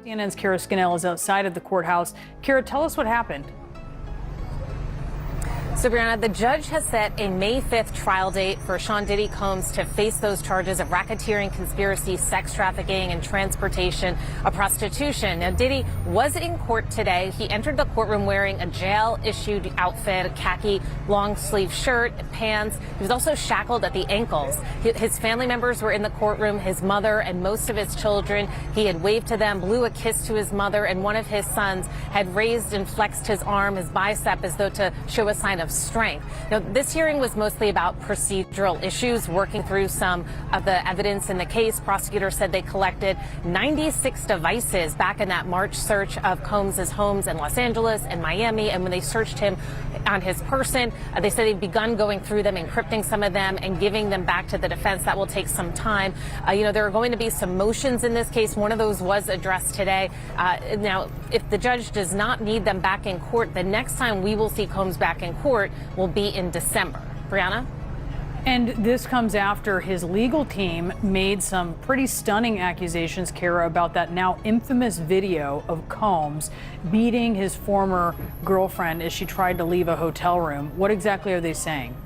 CNN's Kara Scannell is outside of the courthouse. Kara, tell us what happened. So, Brianna, the judge has set a May 5th trial date for Sean Diddy Combs to face those charges of racketeering, conspiracy, sex trafficking, and transportation of prostitution. Now, Diddy was in court today. He entered the courtroom wearing a jail-issued outfit, a khaki long-sleeve shirt, pants. He was also shackled at the ankles. His family members were in the courtroom, his mother and most of his children. He had waved to them, blew a kiss to his mother, and one of his sons had raised and flexed his arm, his bicep, as though to show a sign of strength. Now, this hearing was mostly about procedural issues, working through some of the evidence in the case. Prosecutors said they collected 96 devices back in that March search of Combs' homes in Los Angeles and Miami. And when they searched him on his person, they said they've begun going through them, encrypting some of them and giving them back to the defense. That will take some time. There are going to be some motions in this case. One of those was addressed today. Now, if the judge does not need them back in court, the next time we will see Combs back in court will be in December. Brianna? And this comes after his legal team made some pretty stunning accusations, Kara, about that now infamous video of Combs beating his former girlfriend as she tried to leave a hotel room. What exactly are they saying?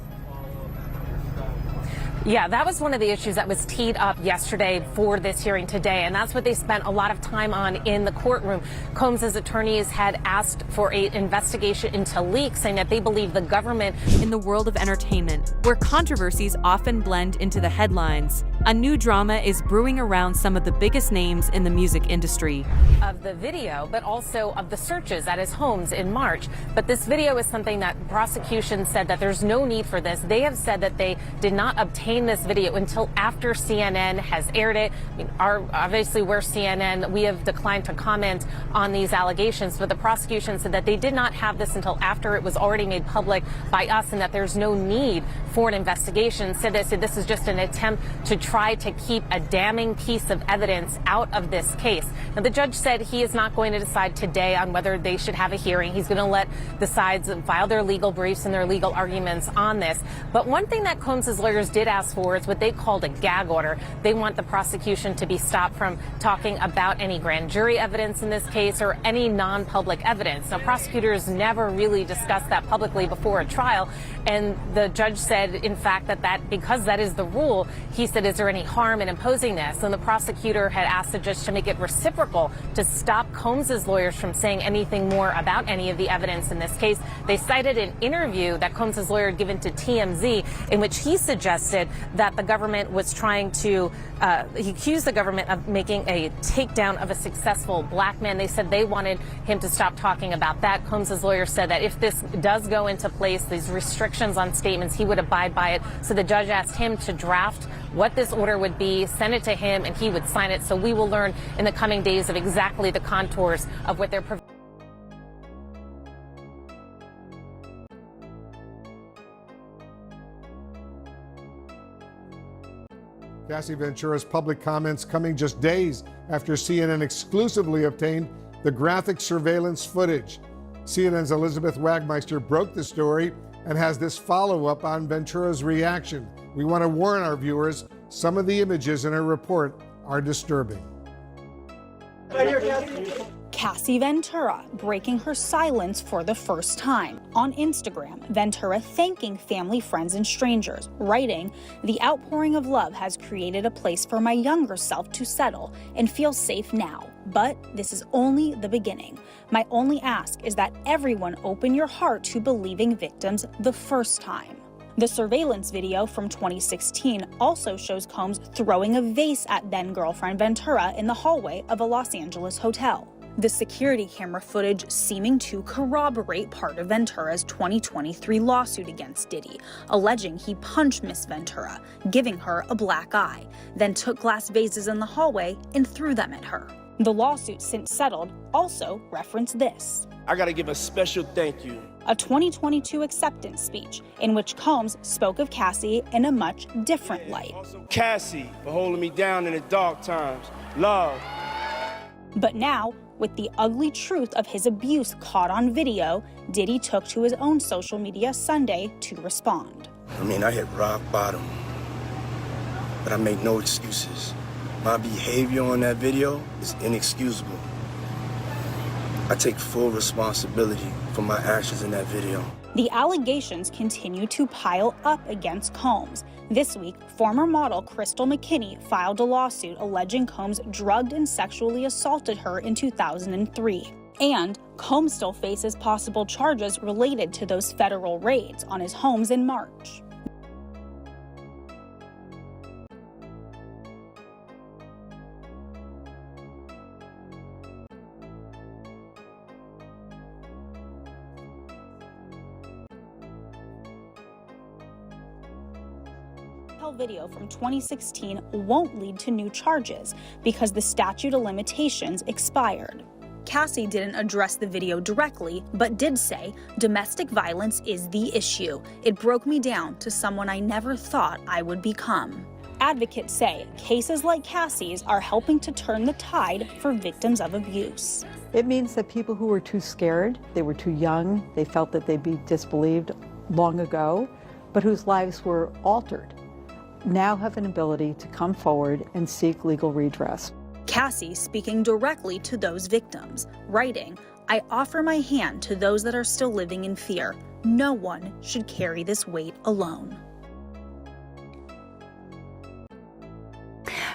Yeah, that was one of the issues that was teed up yesterday for this hearing today, and that's what they spent a lot of time on in the courtroom. Combs' attorneys had asked for an investigation into leaks, saying that they believe the government. In the world of entertainment, where controversies often blend into the headlines, a new drama is brewing around some of the biggest names in the music industry. Of the video, but also of the searches at his homes in March. But this video is something that prosecution said that there's no need for this. They have said that they did not obtain this video until after CNN has aired it. I mean, obviously, we're CNN. We have declined to comment on these allegations, but the prosecution said that they did not have this until after it was already made public by us, and that there's no need for an investigation. Said this is just an attempt to try to keep a damning piece of evidence out of this case. Now, the judge said he is not going to decide today on whether they should have a hearing. He's going to let the sides file their legal briefs and their legal arguments on this. But one thing that Combs' lawyers did ask for is what they called a gag order. They want the prosecution to be stopped from talking about any grand jury evidence in this case or any non-public evidence. Now, prosecutors never really discussed that publicly before a trial, and the judge said, in fact, that because that is the rule, he said, is there any harm in imposing this? And the prosecutor had asked the judge to make it reciprocal, to stop Combs' lawyers from saying anything more about any of the evidence in this case. They cited an interview that Combs' lawyer had given to TMZ in which he suggested that the government was trying to, he accused the government of making a takedown of a successful black man. They said they wanted him to stop talking about that. Combs' lawyer said that if this does go into place, these restrictions on statements, he would abide by it. So the judge asked him to draft what this order would be, send it to him, and he would sign it. So we will learn in the coming days of exactly the contours of what they're providing. Cassie Ventura's public comments coming just days after CNN exclusively obtained the graphic surveillance footage. CNN's Elizabeth Wagmeister broke the story and has this follow-up on Ventura's reaction. We want to warn our viewers, some of the images in her report are disturbing. Right here, Cassie. Cassie Ventura breaking her silence for the first time. On Instagram, Ventura thanking family, friends, and strangers, writing, "The outpouring of love has created a place for my younger self to settle and feel safe now. But this is only the beginning. My only ask is that everyone open your heart to believing victims the first time." The surveillance video from 2016 also shows Combs throwing a vase at then-girlfriend Ventura in the hallway of a Los Angeles hotel. The security camera footage seeming to corroborate part of Ventura's 2023 lawsuit against Diddy, alleging he punched Miss Ventura, giving her a black eye, then took glass vases in the hallway and threw them at her. The lawsuit, since settled, also referenced this. I gotta give a special thank you. A 2022 acceptance speech in which Combs spoke of Cassie in a much different light. Cassie, for holding me down in the dark times. Love. But now, with the ugly truth of his abuse caught on video, Diddy took to his own social media Sunday to respond. I mean, I hit rock bottom, but I make no excuses. My behavior on that video is inexcusable. I take full responsibility for my actions in that video. The allegations continue to pile up against Combs. This week, former model Crystal McKinney filed a lawsuit alleging Combs drugged and sexually assaulted her in 2003. And Combs still faces possible charges related to those federal raids on his homes in March. Video from 2016 won't lead to new charges because the statute of limitations expired. Cassie didn't address the video directly, but did say, "Domestic violence is the issue. It broke me down to someone I never thought I would become." Advocates say cases like Cassie's are helping to turn the tide for victims of abuse. It means that people who were too scared, they were too young, they felt that they'd be disbelieved long ago, but whose lives were altered, now have an ability to come forward and seek legal redress. Cassie speaking directly to those victims, writing, "I offer my hand to those that are still living in fear. No one should carry this weight alone."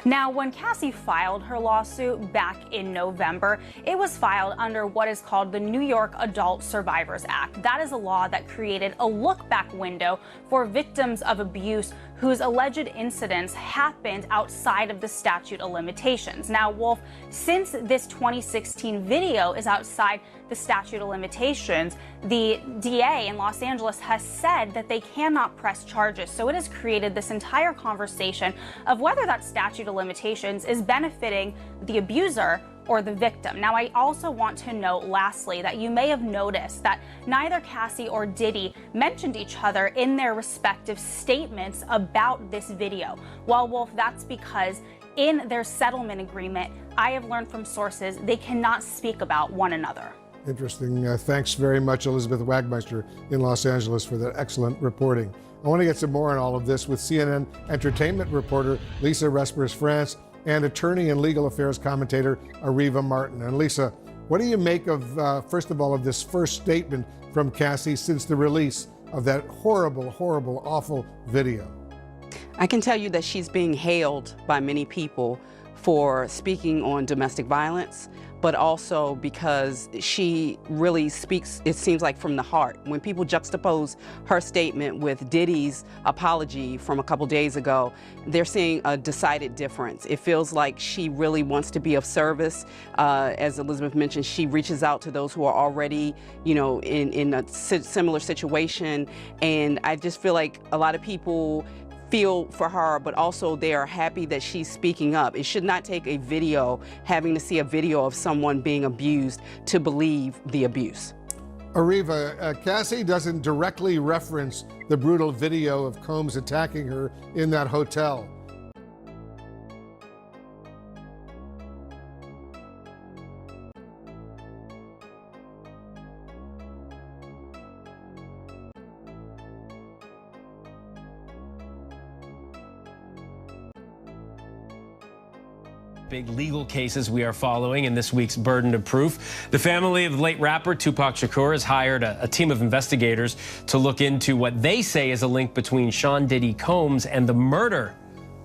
Now, when Cassie filed her lawsuit back in November, it was filed under what is called the New York Adult Survivors Act. That is a law that created a look-back window for victims of abuse whose alleged incidents happened outside of the statute of limitations. Now, Wolf, since this 2016 video is outside the statute of limitations, the DA in Los Angeles has said that they cannot press charges. So it has created this entire conversation of whether that statute of limitations is benefiting the abuser or the victim. Now, I also want to note, lastly, that you may have noticed that neither Cassie or Diddy mentioned each other in their respective statements about this video. Well, Wolf, that's because in their settlement agreement, I have learned from sources they cannot speak about one another. Interesting. Thanks very much, Elizabeth Wagmeister in Los Angeles, for that excellent reporting. I want to get some more on all of this with CNN entertainment reporter Lisa Respers-France and attorney and legal affairs commentator Ariva Martin. And Lisa, what do you make of, first of all, of this first statement from Cassie since the release of that horrible, horrible, awful video? I can tell you that she's being hailed by many people for speaking on domestic violence, but also because she really speaks, it seems like, from the heart. When people juxtapose her statement with Diddy's apology from a couple days ago, they're seeing a decided difference. It feels like she really wants to be of service. As Elizabeth mentioned, she reaches out to those who are already, in a similar situation. And I just feel like a lot of people feel for her, but also they are happy that she's speaking up. It should not take a video, having to see a video of someone being abused, to believe the abuse. Ariva, Cassie doesn't directly reference the brutal video of Combs attacking her in that hotel. Big legal cases we are following in this week's Burden of Proof. The family of the late rapper Tupac Shakur has hired a team of investigators to look into what they say is a link between Sean Diddy Combs and the murder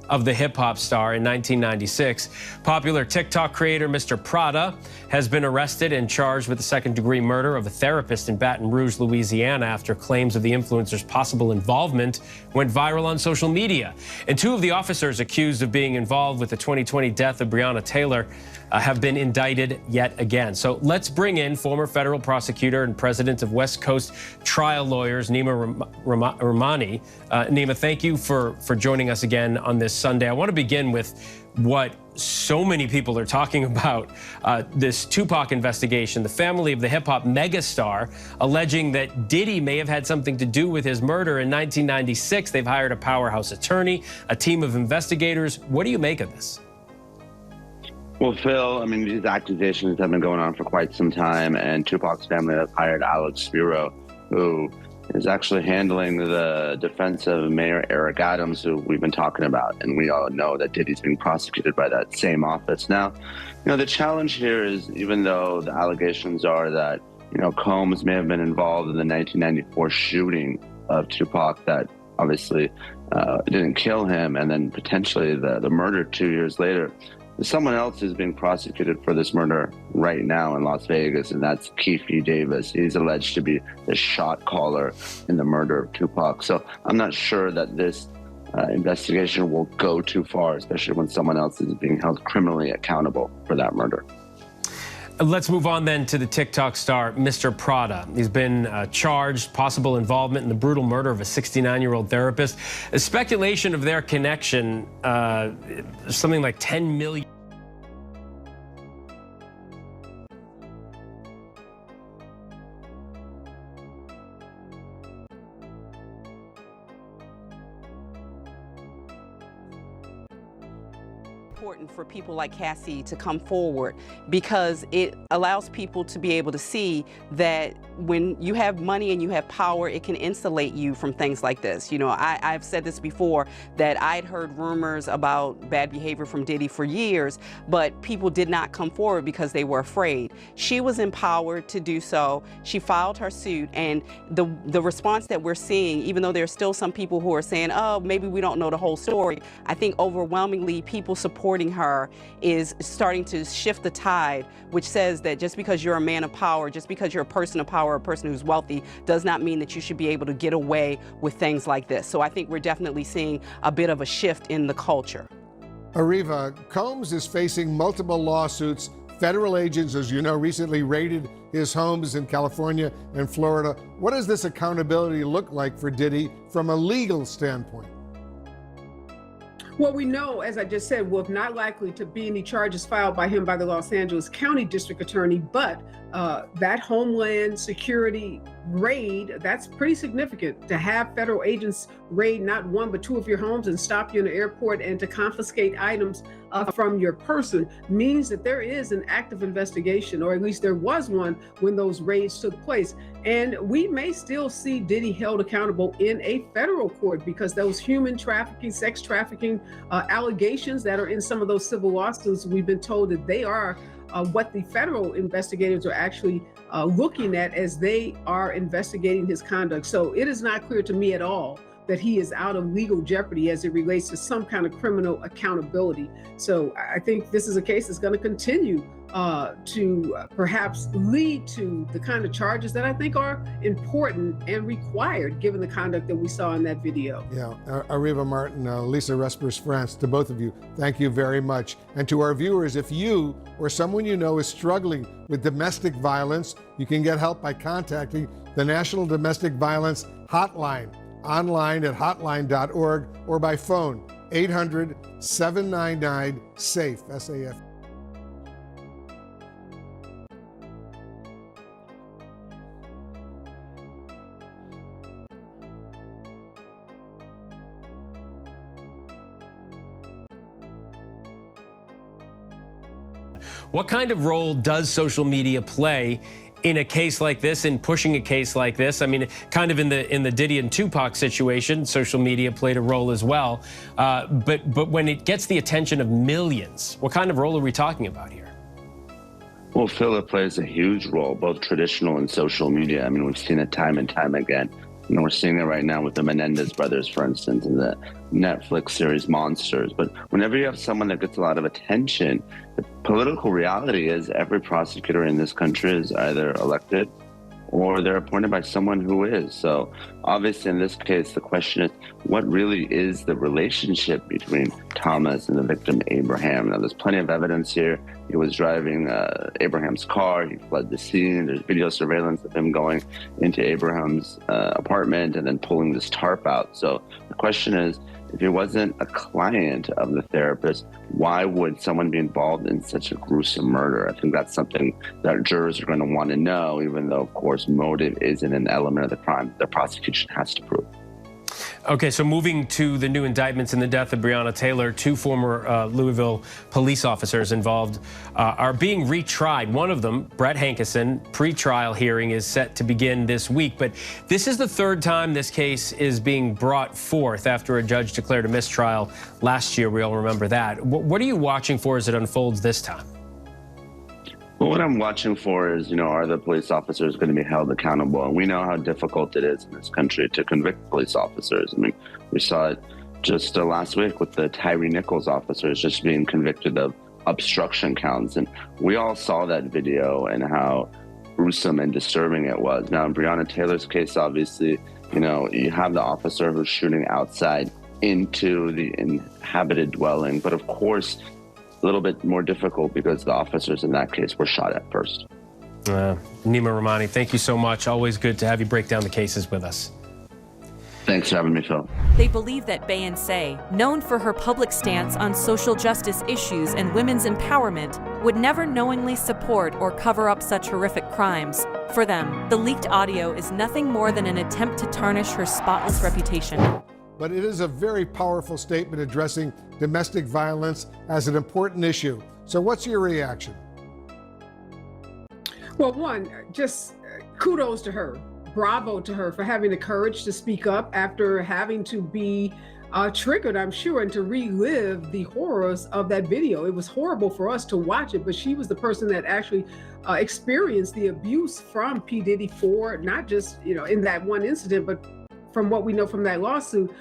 of the hip-hop star in 1996. Popular TikTok creator Mr. Prada has been arrested and charged with the second-degree murder of a therapist in Baton Rouge, Louisiana, after claims of the influencer's possible involvement went viral on social media. And two of the officers accused of being involved with the 2020 death of Breonna Taylor have been indicted yet again. So let's bring in former federal prosecutor and president of West Coast Trial Lawyers, Nima Rahmani. Nima, thank you for joining us again on this Sunday. I want to begin with what so many people are talking about, this Tupac investigation, the family of the hip-hop megastar alleging that Diddy may have had something to do with his murder in 1996. They've hired a powerhouse attorney, a team of investigators. What do you make of this? Well, Phil, I mean, these accusations have been going on for quite some time, and Tupac's family has hired Alex Spiro, who is actually handling the defense of Mayor Eric Adams, who we've been talking about. And we all know that Diddy's being prosecuted by that same office. Now, the challenge here is, even though the allegations are that, Combs may have been involved in the 1994 shooting of Tupac, that obviously didn't kill him, and then potentially the murder 2 years later. Someone else is being prosecuted for this murder right now in Las Vegas, and that's Keefe Davis. He's alleged to be the shot caller in the murder of Tupac. So I'm not sure that this investigation will go too far, especially when someone else is being held criminally accountable for that murder. Let's move on then to the TikTok star, Mr. Prada. He's been charged, possible involvement in the brutal murder of a 69-year-old therapist. A speculation of their connection, something like 10 million. Important for people like Cassie to come forward, because it allows people to be able to see that when you have money and you have power, it can insulate you from things like this. I've said this before, that I'd heard rumors about bad behavior from Diddy for years, but people did not come forward because they were afraid. She was empowered to do so. She filed her suit, and the response that we're seeing, even though there's still some people who are saying, oh, maybe we don't know the whole story, I think overwhelmingly people supporting her is starting to shift the tide, which says that just because you're a man of power, just because you're a person of power, a person who's wealthy, does not mean that you should be able to get away with things like this. So I think we're definitely seeing a bit of a shift in the culture. Ariva, Combs is facing multiple lawsuits. Federal agents, as you know, recently raided his homes in California and Florida. What does this accountability look like for Diddy from a legal standpoint? Well, we know, as I just said, not likely to be any charges filed by him by the Los Angeles County District Attorney, but that Homeland Security raid, that's pretty significant. To have federal agents raid not one but two of your homes and stop you in the airport and to confiscate items from your person means that there is an active investigation, or at least there was one when those raids took place. And we may still see Diddy held accountable in a federal court, because those human trafficking, sex trafficking allegations that are in some of those civil lawsuits, we've been told that they are what the federal investigators are actually looking at as they are investigating his conduct. So it is not clear to me at all that he is out of legal jeopardy as it relates to some kind of criminal accountability. So I think this is a case that's going to continue to perhaps lead to the kind of charges that I think are important and required given the conduct that we saw in that video. Yeah, Ariva Martin, Lisa Respers France, to both of you, thank you very much. And to our viewers, if you or someone you know is struggling with domestic violence, you can get help by contacting the National Domestic Violence Hotline, online at hotline.org, or by phone 800-799-SAFE, SAF. What kind of role does social media play in a case like this, in pushing a case like this? I mean, kind of in the Diddy and Tupac situation, social media played a role as well. But when it gets the attention of millions, what kind of role are we talking about here? Well, Phil, it plays a huge role, both traditional and social media. I mean, we've seen it time and time again. We're seeing it right now with the Menendez brothers, for instance, in the Netflix series Monsters. But whenever you have someone that gets a lot of attention, the political reality is every prosecutor in this country is either elected or they're appointed by someone who is. So obviously in this case, the question is, what really is the relationship between Thomas and the victim Abraham? Now, there's plenty of evidence here. He was driving Abraham's car. He fled the scene. There's video surveillance of him going into Abraham's apartment and then pulling this tarp out. So the question is, if he wasn't a client of the therapist, why would someone be involved in such a gruesome murder? I think that's something that jurors are going to want to know, even though, of course, motive isn't an element of the crime the prosecution has to prove. Okay, so moving to the new indictments in the death of Breonna Taylor, two former Louisville police officers involved are being retried. One of them, Brett Hankison, pre-trial hearing is set to begin this week. But this is the third time this case is being brought forth after a judge declared a mistrial last year. We all remember that. What are you watching for as it unfolds this time? Well, what I'm watching for is, are the police officers going to be held accountable? And we know how difficult it is in this country to convict police officers. I mean, we saw it just last week with the Tyree Nichols officers just being convicted of obstruction counts. And we all saw that video and how gruesome and disturbing it was. Now, in Breonna Taylor's case, obviously, you have the officer who's shooting outside into the inhabited dwelling. But of course, a little bit more difficult because the officers in that case were shot at first. Nima Rahmani, thank you so much. Always good to have you break down the cases with us. Thanks for having me, Phil. They believe that Beyoncé, known for her public stance on social justice issues and women's empowerment, would never knowingly support or cover up such horrific crimes. For them, the leaked audio is nothing more than an attempt to tarnish her spotless reputation. But it is a very powerful statement addressing domestic violence as an important issue. So what's your reaction? Well, one, just kudos to her. Bravo to her for having the courage to speak up after having to be triggered, I'm sure, and to relive the horrors of that video. It was horrible for us to watch it, but she was the person that actually experienced the abuse from P. Diddy for not just, in that one incident, but from what we know from that lawsuit,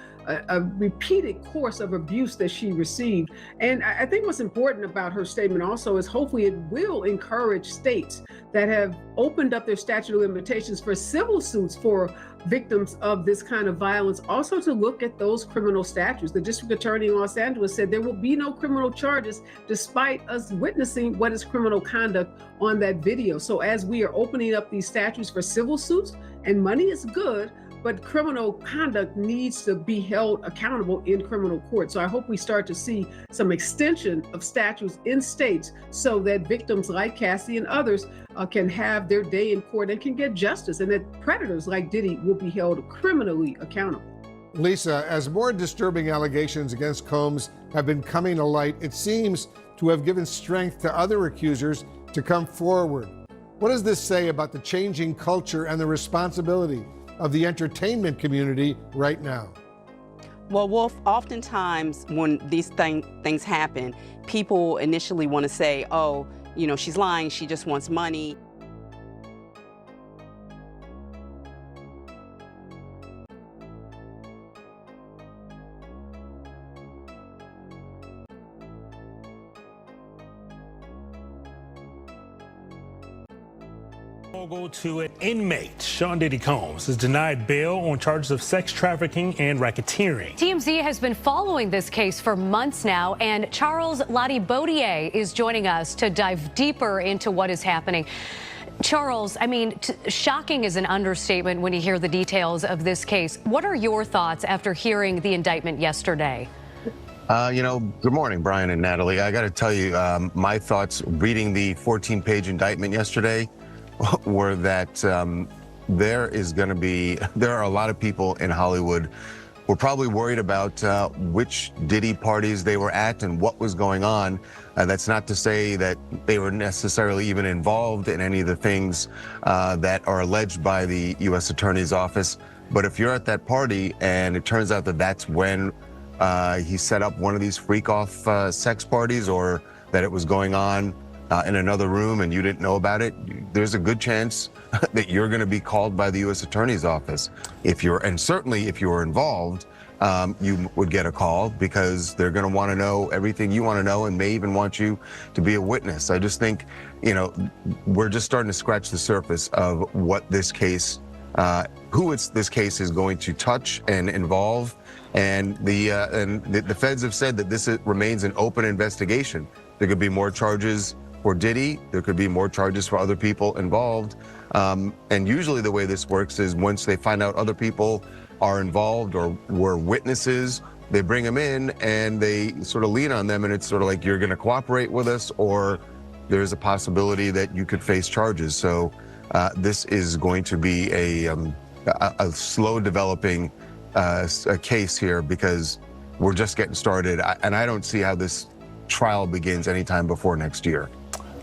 a repeated course of abuse that she received. And I think what's important about her statement also is hopefully it will encourage states that have opened up their statute of limitations for civil suits for victims of this kind of violence, also to look at those criminal statutes. The district attorney in Los Angeles said there will be no criminal charges despite us witnessing what is criminal conduct on that video. So as we are opening up these statutes for civil suits, and money is good, but criminal conduct needs to be held accountable in criminal court. So I hope we start to see some extension of statutes in states so that victims like Cassie and others can have their day in court and can get justice, and that predators like Diddy will be held criminally accountable. Lisa, as more disturbing allegations against Combs have been coming to light, it seems to have given strength to other accusers to come forward. What does this say about the changing culture and the responsibility of the entertainment community right now? Well, Wolf, oftentimes when these things happen, people initially want to say, oh, she's lying, she just wants money. We'll go to an inmate. Sean Diddy Combs is denied bail on charges of sex trafficking and racketeering. TMZ has been following this case for months now, and Charles Latibaudier is joining us to dive deeper into what is happening. Charles, shocking is an understatement when you hear the details of this case. What are your thoughts after hearing the indictment yesterday? Good morning, Brian and Natalie. I got to tell you, my thoughts reading the 14-page indictment yesterday were that there are a lot of people in Hollywood who are probably worried about which Diddy parties they were at and what was going on. That's not to say that they were necessarily even involved in any of the things that are alleged by the U.S. Attorney's Office. But if you're at that party and it turns out that that's when he set up one of these freak-off sex parties, or that it was going on in another room and you didn't know about it, there's a good chance that you're going to be called by the U.S. Attorney's Office. And certainly if you were involved, you would get a call because they're going to want to know everything you want to know and may even want you to be a witness. I just think, we're just starting to scratch the surface of what this case, this case is going to touch and involve. And the feds have said that this remains an open investigation. There could be more charges for Diddy. There could be more charges for other people involved. And usually the way this works is once they find out other people are involved or were witnesses, they bring them in and they sort of lean on them, and it's sort of like, you're going to cooperate with us, or there's a possibility that you could face charges. So this is going to be a slow developing a case here because we're just getting started, and I don't see how this trial begins anytime before next year.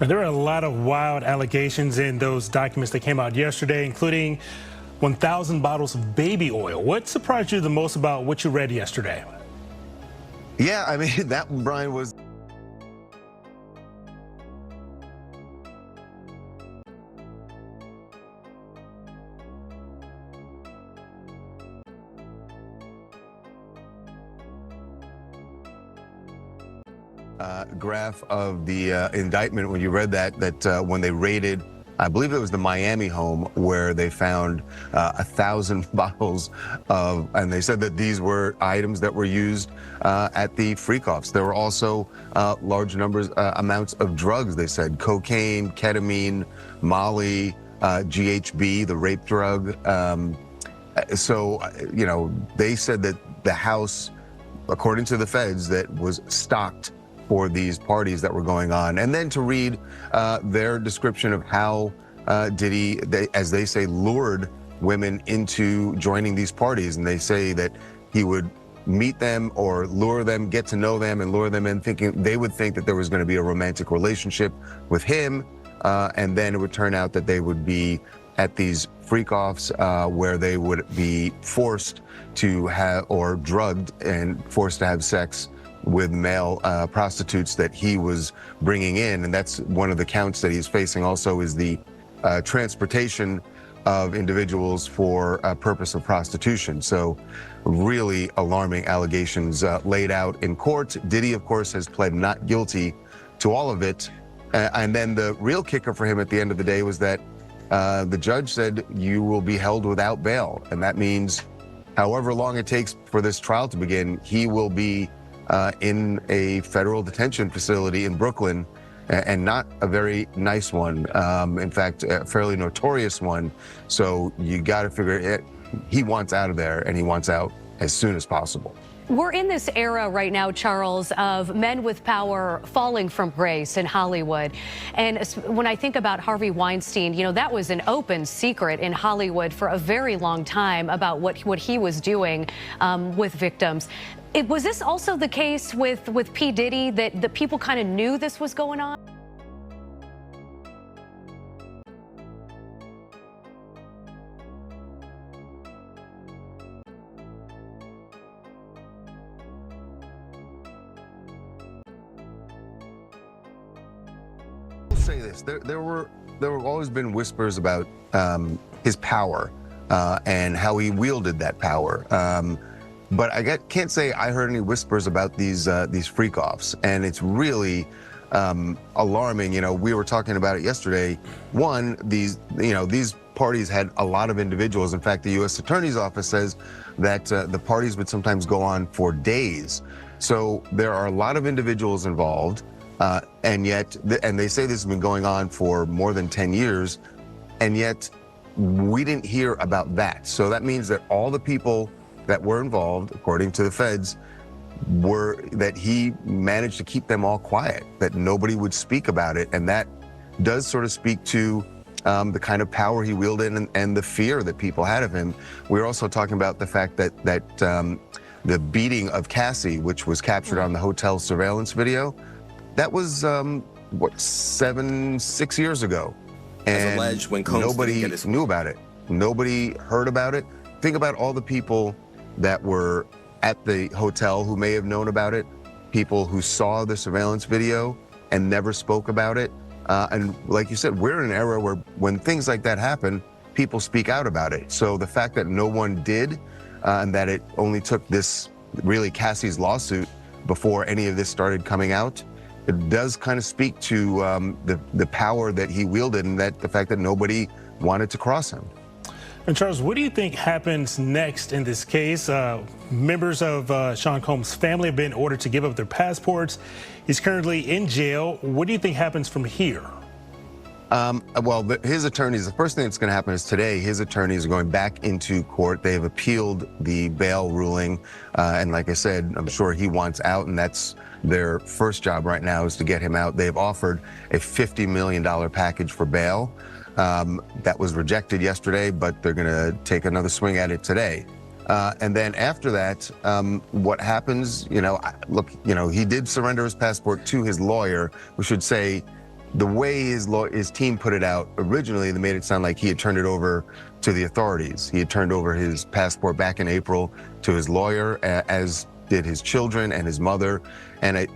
Now, there are a lot of wild allegations in those documents that came out yesterday, including 1,000 bottles of baby oil. What surprised you the most about what you read yesterday? Yeah, I mean, that one, Brian, was... graph of the indictment when you read that when they raided, I believe it was the Miami home where they found 1,000 bottles of, and they said that these were items that were used at the freak-offs. There were also large amounts of drugs, they said, cocaine, ketamine, Molly, GHB, the rape drug. So, you know, they said that the house, according to the feds, that was stocked for these parties that were going on. And then to read their description of how Diddy, as they say, lured women into joining these parties. And they say that he would meet them or lure them, get to know them and lure them in, thinking they would think that there was going to be a romantic relationship with him. And then it would turn out that they would be at these freak-offs where they would be forced to have, or drugged and forced to have sex with male prostitutes that he was bringing in. And that's one of the counts that he's facing also, is the transportation of individuals for a purpose of prostitution. So really alarming allegations laid out in court. Diddy, of course, has pled not guilty to all of it. And then the real kicker for him at the end of the day was that the judge said you will be held without bail. And that means however long it takes for this trial to begin, he will be in a federal detention facility in Brooklyn, and not a very nice one. In fact, a fairly notorious one. So you got to figure it. He wants out of there, and he wants out as soon as possible. We're in this era right now, Charles, of men with power falling from grace in Hollywood. And when I think about Harvey Weinstein, you know, that was an open secret in Hollywood for a very long time about what he was doing with victims. Was this also the case with P. Diddy, that the people kind of knew this was going on? Say this, there were always been whispers about his power and how he wielded that power. But I can't say I heard any whispers about these freak-offs, and it's really alarming. You know, we were talking about it yesterday. One, these parties had a lot of individuals. In fact, the U.S. Attorney's Office says that the parties would sometimes go on for days. So there are a lot of individuals involved, and yet, and they say this has been going on for more than 10 years, and yet we didn't hear about that. So that means that all the people that were involved, according to the feds, that he managed to keep them all quiet, that nobody would speak about it. And that does sort of speak to the kind of power he wielded and the fear that people had of him. We're also talking about the fact that the beating of Cassie, which was captured on the hotel surveillance video, that was, 6 years ago. And alleged when Combs nobody knew about it. Nobody heard about it. Think about all the people that were at the hotel who may have known about it, people who saw the surveillance video and never spoke about it. And like you said, we're in an era where when things like that happen, people speak out about it. So the fact that no one did, and that it only took this, really Cassie's lawsuit before any of this started coming out, it does kind of speak to the power that he wielded, and that the fact that nobody wanted to cross him. And Charles, what do you think happens next in this case? Members of Sean Combs' family have been ordered to give up their passports. He's currently in jail. What do you think happens from here? Well, his attorneys, the first thing that's going to happen is today, his attorneys are going back into court. They have appealed the bail ruling. And like I said, I'm sure he wants out, and that's their first job right now, is to get him out. They've offered a $50 million package for bail. That was rejected yesterday, but they're going to take another swing at it today. And then after that, what happens, look, he did surrender his passport to his lawyer. We should say the way his team put it out originally, they made it sound like he had turned it over to the authorities. He had turned over his passport back in April to his lawyer, as did his children and his mother. And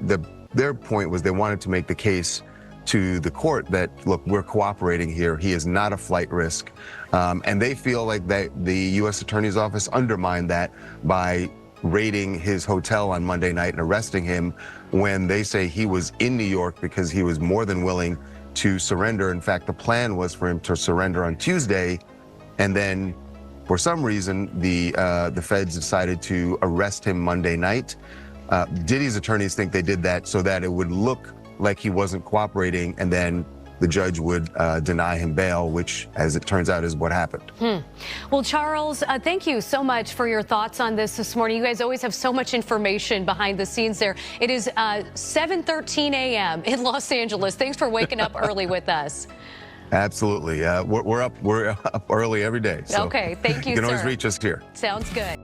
their point was they wanted to make the case to the court that, look, we're cooperating here. He is not a flight risk. And they feel like that the U.S. Attorney's Office undermined that by raiding his hotel on Monday night and arresting him when they say he was in New York because he was more than willing to surrender. In fact, the plan was for him to surrender on Tuesday, and then for some reason, the feds decided to arrest him Monday night. Diddy's attorneys think they did that so that it would look like he wasn't cooperating, and then the judge would deny him bail, which, as it turns out, is what happened. Well, Charles, thank you so much for your thoughts on this morning. You guys always have so much information behind the scenes there. It is 7:13 a.m. in Los Angeles. Thanks for waking up early with us. Absolutely. We're up early every day. So okay, thank you, you can sir. always reach us here. Sounds good.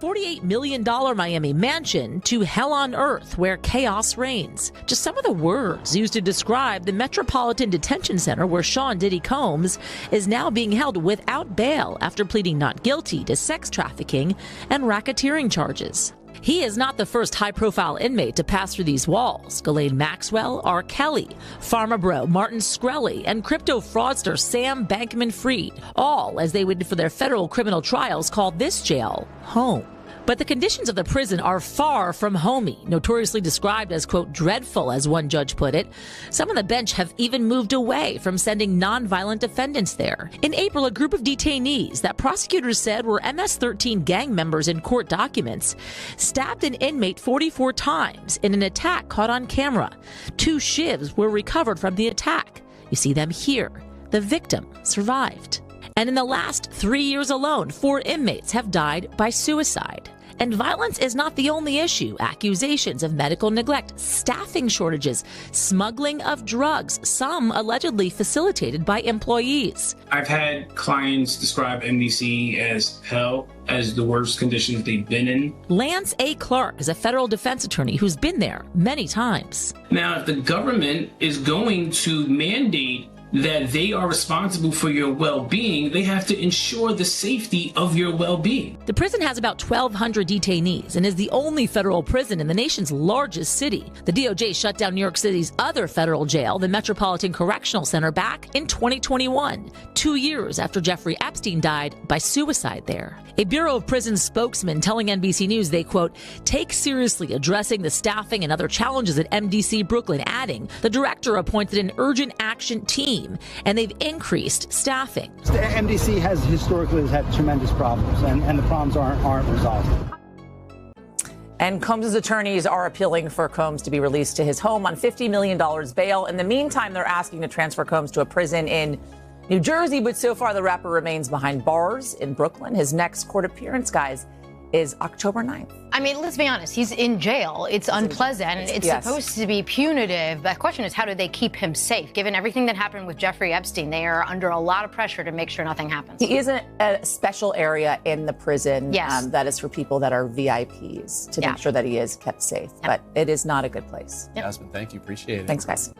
$48 million Miami mansion to hell on earth where chaos reigns. Just some of the words used to describe the Metropolitan Detention Center where Sean Diddy Combs is now being held without bail after pleading not guilty to sex trafficking and racketeering charges. He is not the first high-profile inmate to pass through these walls. Ghislaine Maxwell, R. Kelly, Pharma Bro, Martin Shkreli, and crypto fraudster Sam Bankman-Fried, all as they waited for their federal criminal trials, called this jail home. But the conditions of the prison are far from homey, notoriously described as, quote, dreadful, as one judge put it. Some on the bench have even moved away from sending nonviolent defendants there. In April, a group of detainees that prosecutors said were MS-13 gang members in court documents stabbed an inmate 44 times in an attack caught on camera. 2 shivs were recovered from the attack. You see them here. The victim survived. And in the last 3 years alone, 4 inmates have died by suicide. And violence is not the only issue. Accusations of medical neglect, staffing shortages, smuggling of drugs, some allegedly facilitated by employees. I've had clients describe MDC as hell, as the worst conditions they've been in. Lance A. Clark is a federal defense attorney who's been there many times. Now, if the government is going to mandate that they are responsible for your well-being, they have to ensure the safety of your well-being. The prison has about 1,200 detainees and is the only federal prison in the nation's largest city. The DOJ shut down New York City's other federal jail, the Metropolitan Correctional Center, back in 2021, 2 years after Jeffrey Epstein died by suicide there. A Bureau of Prisons spokesman telling NBC News they, quote, take seriously addressing the staffing and other challenges at MDC Brooklyn, adding the director appointed an urgent action team and they've increased staffing. The MDC has historically had tremendous problems, and the problems aren't resolved. And Combs' attorneys are appealing for Combs to be released to his home on $50 million bail. In the meantime, they're asking to transfer Combs to a prison in New Jersey, but so far the rapper remains behind bars in Brooklyn. His next court appearance, guys, is October 9th. I mean, let's be honest. He's in jail. It's unpleasant. It's supposed to be punitive. The question is, how do they keep him safe? Given everything that happened with Jeffrey Epstein, they are under a lot of pressure to make sure nothing happens. He is in a special area in the prison that is for people that are VIPs to make sure that he is kept safe. But it is not a good place. Jasmine, thank you. Appreciate it. Thanks, guys.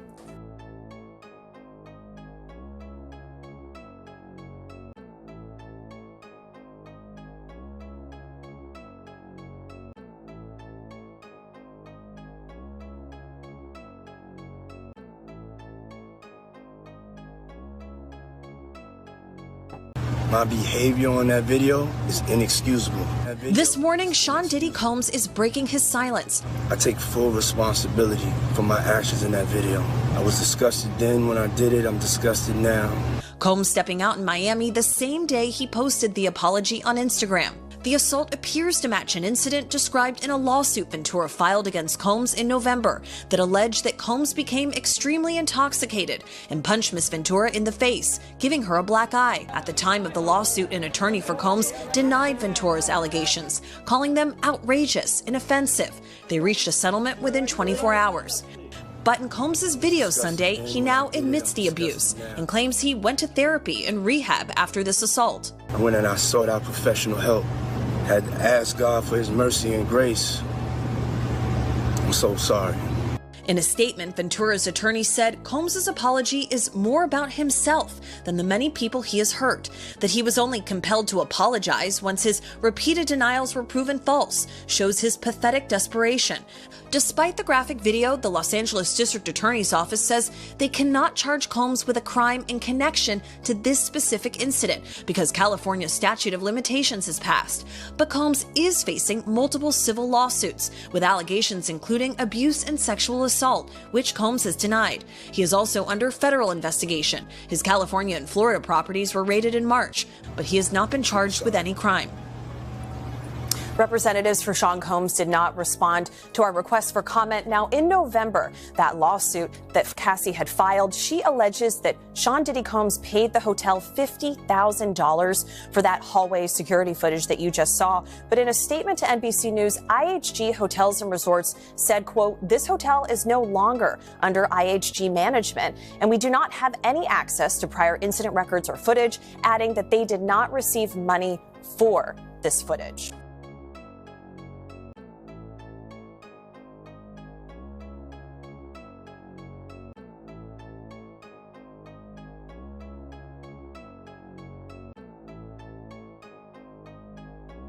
My behavior on that video is inexcusable. This morning, Sean Diddy Combs is breaking his silence. I take full responsibility for my actions in that video. I was disgusted then when I did it. I'm disgusted now. Combs stepping out in Miami the same day he posted the apology on Instagram. The assault appears to match an incident described in a lawsuit Ventura filed against Combs in November that alleged that Combs became extremely intoxicated and punched Miss Ventura in the face, giving her a black eye. At the time of the lawsuit, an attorney for Combs denied Ventura's allegations, calling them outrageous and offensive. They reached a settlement within 24 hours. But in Combs' video Sunday, he now admits the abuse and claims he went to therapy and rehab after this assault. I went and I sought out professional help. Had asked God for his mercy and grace. I'm so sorry. In a statement, Ventura's attorney said Combs' apology is more about himself than the many people he has hurt, that he was only compelled to apologize once his repeated denials were proven false, shows his pathetic desperation. Despite the graphic video, the Los Angeles District Attorney's Office says they cannot charge Combs with a crime in connection to this specific incident because California's statute of limitations has passed. But Combs is facing multiple civil lawsuits, with allegations including abuse and sexual assault, which Combs has denied. He is also under federal investigation. His California and Florida properties were raided in March, but he has not been charged with any crime. Representatives for Sean Combs did not respond to our request for comment. Now, in November, that lawsuit that Cassie had filed, she alleges that Sean Diddy Combs paid the hotel $50,000 for that hallway security footage that you just saw. But in a statement to NBC News, IHG Hotels and Resorts said, quote, "This hotel is no longer under IHG management, and we do not have any access to prior incident records or footage," adding that they did not receive money for this footage.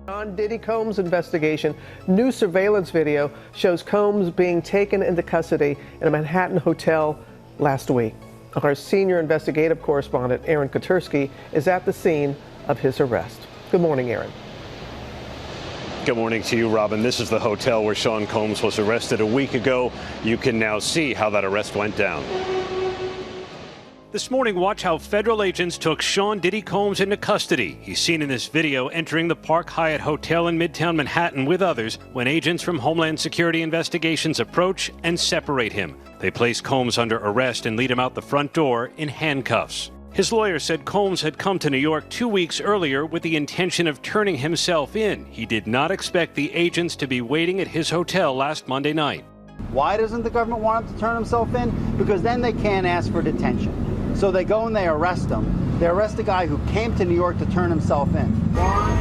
On Diddy Combs' investigation, new surveillance video shows Combs being taken into custody in a Manhattan hotel last week. Our senior investigative correspondent, Aaron Kotursky, is at the scene of his arrest. Good morning, Aaron. Good morning to you, Robin. This is the hotel where Sean Combs was arrested a week ago. You can now see how that arrest went down. This morning, watch how federal agents took Sean Diddy Combs into custody. He's seen in this video entering the Park Hyatt Hotel in Midtown Manhattan with others when agents from Homeland Security Investigations approach and separate him. They place Combs under arrest and lead him out the front door in handcuffs. His lawyer said Combs had come to New York 2 weeks earlier with the intention of turning himself in. He did not expect the agents to be waiting at his hotel last Monday night. Why doesn't the government want him to turn himself in? Because then they can't ask for detention. So they go and they arrest him. They arrest a guy who came to New York to turn himself in. 1,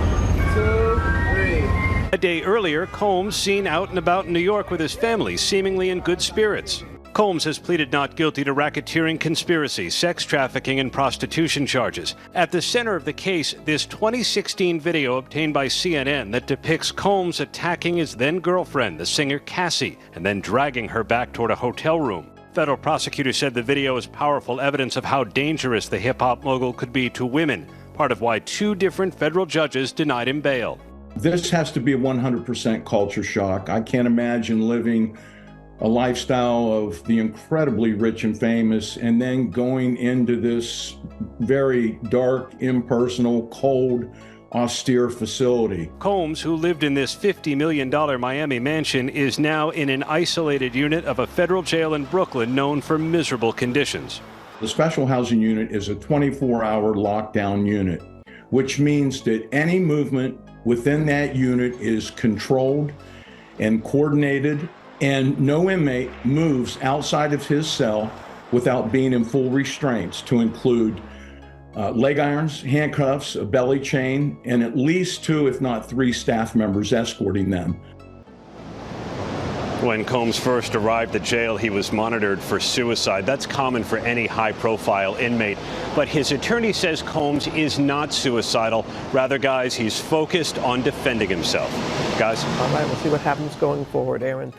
2, 3. A day earlier, Combs seen out and about in New York with his family, seemingly in good spirits. Combs has pleaded not guilty to racketeering, conspiracy, sex trafficking, and prostitution charges. At the center of the case, this 2016 video obtained by CNN that depicts Combs attacking his then-girlfriend, the singer Cassie, and then dragging her back toward a hotel room. Federal prosecutors said the video is powerful evidence of how dangerous the hip-hop mogul could be to women, part of why 2 different federal judges denied him bail. This has to be a 100% culture shock. I can't imagine living a lifestyle of the incredibly rich and famous and then going into this very dark, impersonal, cold, austere facility. Combs, who lived in this $50 million Miami mansion, is now in an isolated unit of a federal jail in Brooklyn known for miserable conditions. The special housing unit is a 24-hour lockdown unit, which means that any movement within that unit is controlled and coordinated, and no inmate moves outside of his cell without being in full restraints, to include leg irons, handcuffs, a belly chain, and at least 2, if not 3 staff members escorting them. When Combs first arrived at jail, he was monitored for suicide. That's common for any high-profile inmate. But his attorney says Combs is not suicidal. Rather, guys, he's focused on defending himself. Guys? All right, we'll see what happens going forward, Aaron.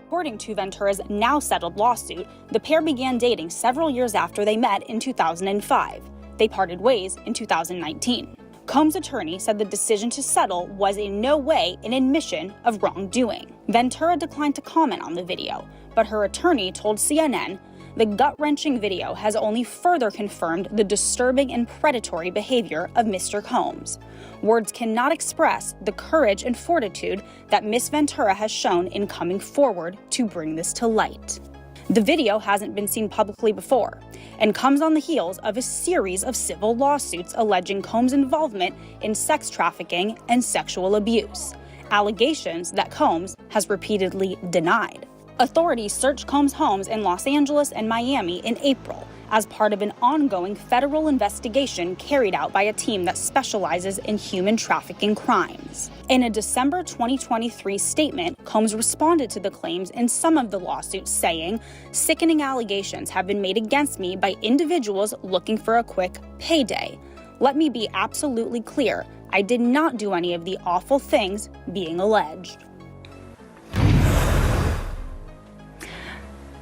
According to Ventura's now settled lawsuit, the pair began dating several years after they met in 2005. They parted ways in 2019. Combs' attorney said the decision to settle was in no way an admission of wrongdoing. Ventura declined to comment on the video, but her attorney told CNN the gut-wrenching video has only further confirmed the disturbing and predatory behavior of Mr. Combs. Words cannot express the courage and fortitude that Ms. Ventura has shown in coming forward to bring this to light. The video hasn't been seen publicly before and comes on the heels of a series of civil lawsuits alleging Combs' involvement in sex trafficking and sexual abuse, allegations that Combs has repeatedly denied. Authorities searched Combs' homes in Los Angeles and Miami in April as part of an ongoing federal investigation carried out by a team that specializes in human trafficking crimes. In a December 2023 statement, Combs responded to the claims in some of the lawsuits, saying, "Sickening allegations have been made against me by individuals looking for a quick payday. Let me be absolutely clear, I did not do any of the awful things being alleged."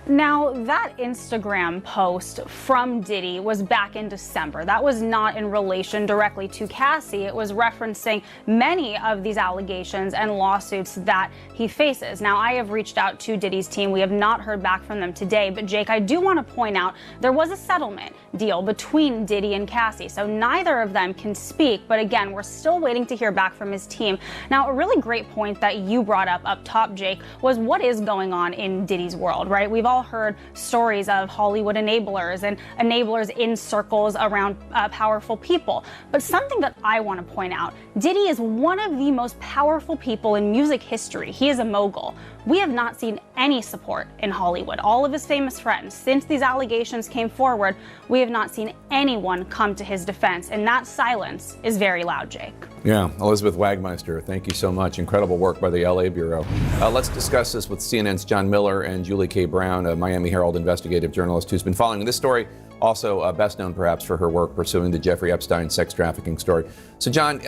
Now, that Instagram post from Diddy was back in December. That was not in relation directly to Cassie. It was referencing many of these allegations and lawsuits that he faces. Now, I have reached out to Diddy's team. We have not heard back from them today. But, Jake, I do want to point out there was a settlement deal between Diddy and Cassie. So neither of them can speak. But, again, we're still waiting to hear back from his team. Now, a really great point that you brought up top, Jake, was what is going on in Diddy's world, right? We've all heard stories of Hollywood enablers and enablers in circles around powerful people. But something that I want to point out, Diddy is one of the most powerful people in music history. He is a mogul. We have not seen any support in Hollywood. All of his famous friends, since these allegations came forward, we have not seen anyone come to his defense. And that silence is very loud, Jake. Yeah, Elizabeth Wagmeister, thank you so much. Incredible work by the LA Bureau. Let's discuss this with CNN's John Miller and Julie K. Brown, a Miami Herald investigative journalist who's been following this story, also best known perhaps for her work pursuing the Jeffrey Epstein sex trafficking story. So, John,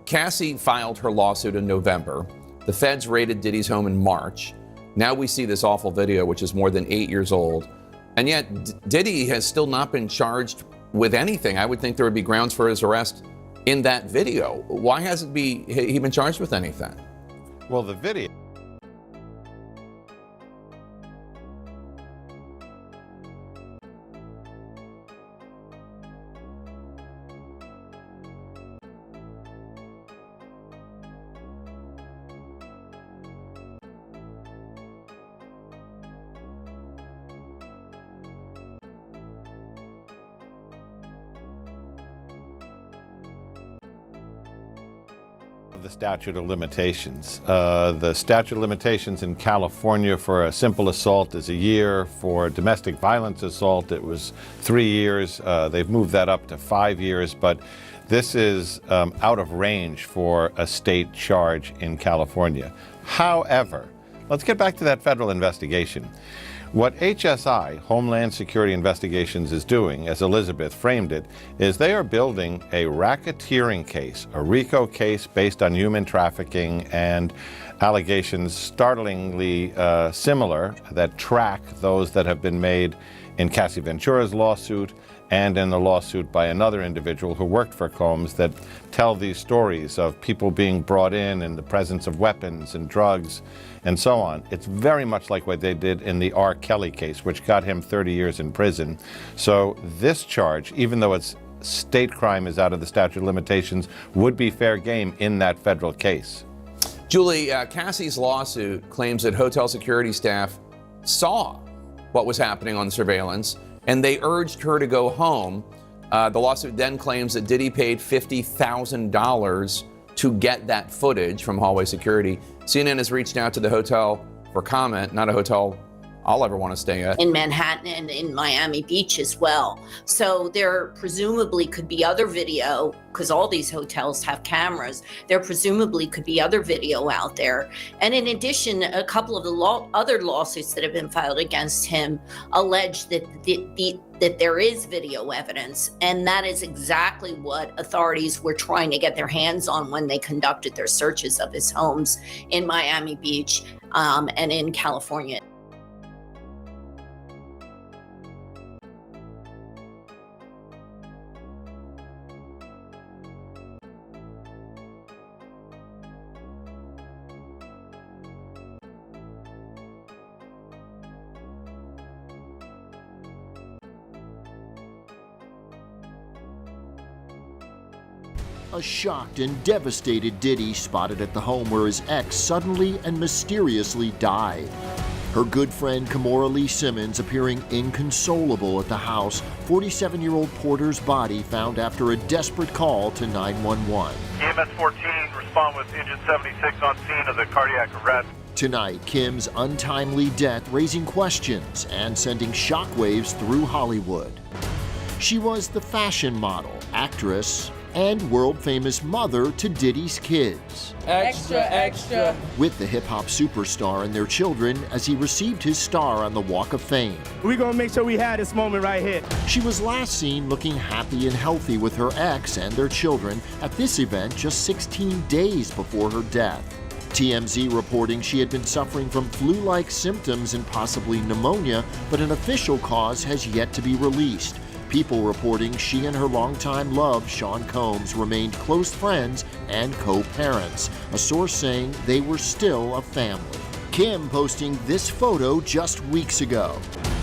Cassie filed her lawsuit in November. The feds raided Diddy's home in March. Now we see this awful video, which is more than 8 years old. And yet Diddy has still not been charged with anything. I would think there would be grounds for his arrest in that video. Why hasn't he been charged with anything? Well, the video. The statute of limitations. The statute of limitations in California for a simple assault is a year. For domestic violence assault, it was 3 years. They've moved that up to 5 years, but this is out of range for a state charge in California. However, let's get back to that federal investigation. What HSI, Homeland Security Investigations, is doing, as Elizabeth framed it, is they are building a racketeering case, a RICO case based on human trafficking and allegations startlingly similar that track those that have been made in Cassie Ventura's lawsuit and in the lawsuit by another individual who worked for Combs that tell these stories of people being brought in the presence of weapons and drugs and so on. It's very much like what they did in the R. Kelly case, which got him 30 years in prison. So this charge, even though it's state crime is out of the statute of limitations, would be fair game in that federal case. Julie, Cassie's lawsuit claims that hotel security staff saw what was happening on the surveillance and they urged her to go home. The lawsuit then claims that Diddy paid $50,000 to get that footage from hallway security. CNN has reached out to the hotel for comment, not a hotel I'll ever want to stay at. In Manhattan and in Miami Beach as well. So there presumably could be other video, because all these hotels have cameras. There presumably could be other video out there. And in addition, a couple of the other lawsuits that have been filed against him allege that that there is video evidence. And that is exactly what authorities were trying to get their hands on when they conducted their searches of his homes in Miami Beach and in California. A shocked and devastated Diddy spotted at the home where his ex suddenly and mysteriously died. Her good friend Kimora Lee Simmons appearing inconsolable at the house, 47-year-old Porter's body found after a desperate call to 911. EMS 14, respond with engine 76 on scene of the cardiac arrest. Tonight, Kim's untimely death raising questions and sending shockwaves through Hollywood. She was the fashion model, actress, and world-famous mother to Diddy's kids. Extra, extra. With the hip-hop superstar and their children as he received his star on the Walk of Fame. We're gonna make sure we have this moment right here. She was last seen looking happy and healthy with her ex and their children at this event just 16 days before her death. TMZ reporting she had been suffering from flu-like symptoms and possibly pneumonia, but an official cause has yet to be released. People reporting she and her longtime love, Sean Combs, remained close friends and co-parents, a source saying they were still a family. Kim posting this photo just weeks ago.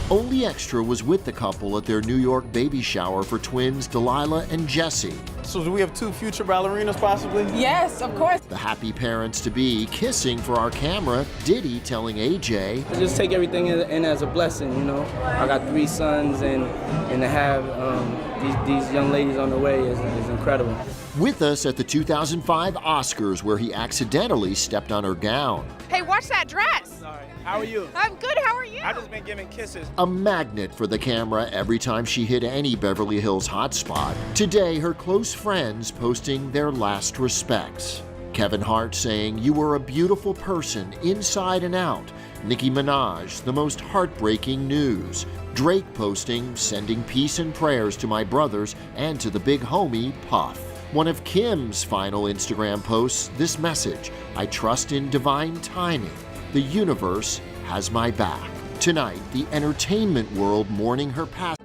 Only Extra was with the couple at their New York baby shower for twins Delilah and Jesse. So do we have 2 future ballerinas possibly? Yes, of course. The happy parents-to-be kissing for our camera, Diddy telling AJ, I just take everything in as a blessing, you know. I got 3 sons and to have these young ladies on the way is incredible. With us at the 2005 Oscars where he accidentally stepped on her gown. Hey, watch that dress. Sorry. How are you? I'm good. How are you? I've just been giving kisses. A magnet for the camera every time she hit any Beverly Hills hotspot. Today, her close friends posting their last respects. Kevin Hart saying, "You were a beautiful person inside and out." Nicki Minaj, the most heartbreaking news. Drake posting, "Sending peace and prayers to my brothers and to the big homie, Puff." One of Kim's final Instagram posts, this message, "I trust in divine timing. The universe has my back." Tonight, the entertainment world mourning her passing.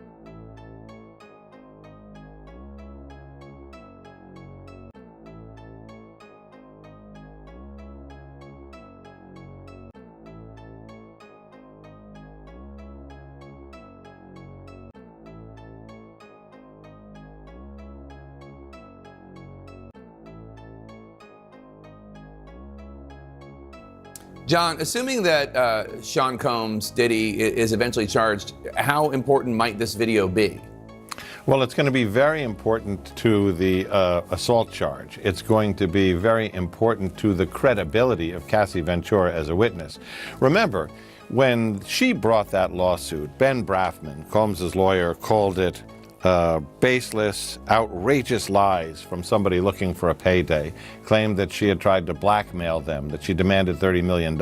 John, assuming that Sean Combs, Diddy, is eventually charged, how important might this video be? Well, it's going to be very important to the assault charge. It's going to be very important to the credibility of Cassie Ventura as a witness. Remember, when she brought that lawsuit, Ben Brafman, Combs' lawyer, called it baseless, outrageous lies from somebody looking for a payday, claimed that she had tried to blackmail them, that she demanded $30 million.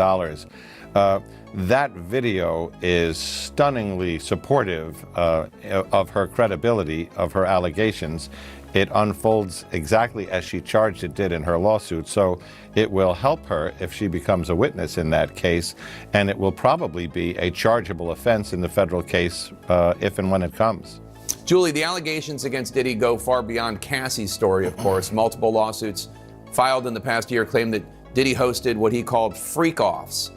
That video is stunningly supportive of her credibility, of her allegations. It unfolds exactly as she charged it did in her lawsuit, so it will help her if she becomes a witness in that case, and it will probably be a chargeable offense in the federal case if and when it comes. Julie, the allegations against Diddy go far beyond Cassie's story, of course. Multiple lawsuits filed in the past year claim that Diddy hosted what he called freak-offs,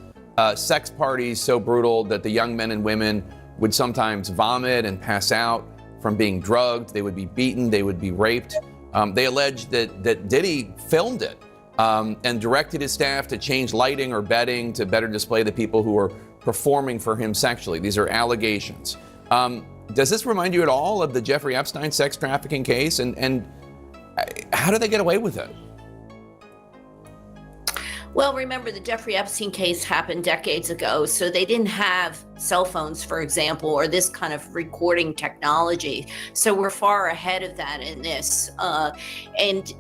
sex parties so brutal that the young men and women would sometimes vomit and pass out from being drugged. They would be beaten, they would be raped. They alleged that Diddy filmed it and directed his staff to change lighting or bedding to better display the people who were performing for him sexually. These are allegations. Does this remind you at all of the Jeffrey Epstein sex trafficking case? And how did they get away with it? Well, remember the Jeffrey Epstein case happened decades ago, so they didn't have cell phones, for example, or this kind of recording technology. So we're far ahead of that in this. And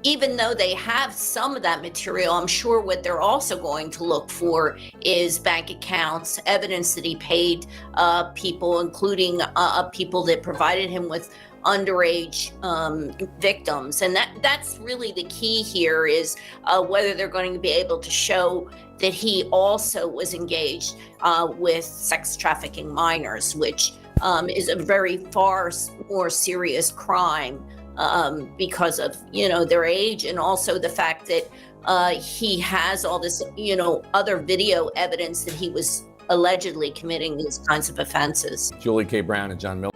even though they have some of that material, I'm sure what they're also going to look for is bank accounts, evidence that he paid people, including people that provided him with underage victims. And that's really the key here is whether they're going to be able to show that he also was engaged with sex trafficking minors, which is a very far more serious crime. Because of, their age, and also the fact that he has all this, other video evidence that he was allegedly committing these kinds of offenses. Julie K. Brown and John Miller.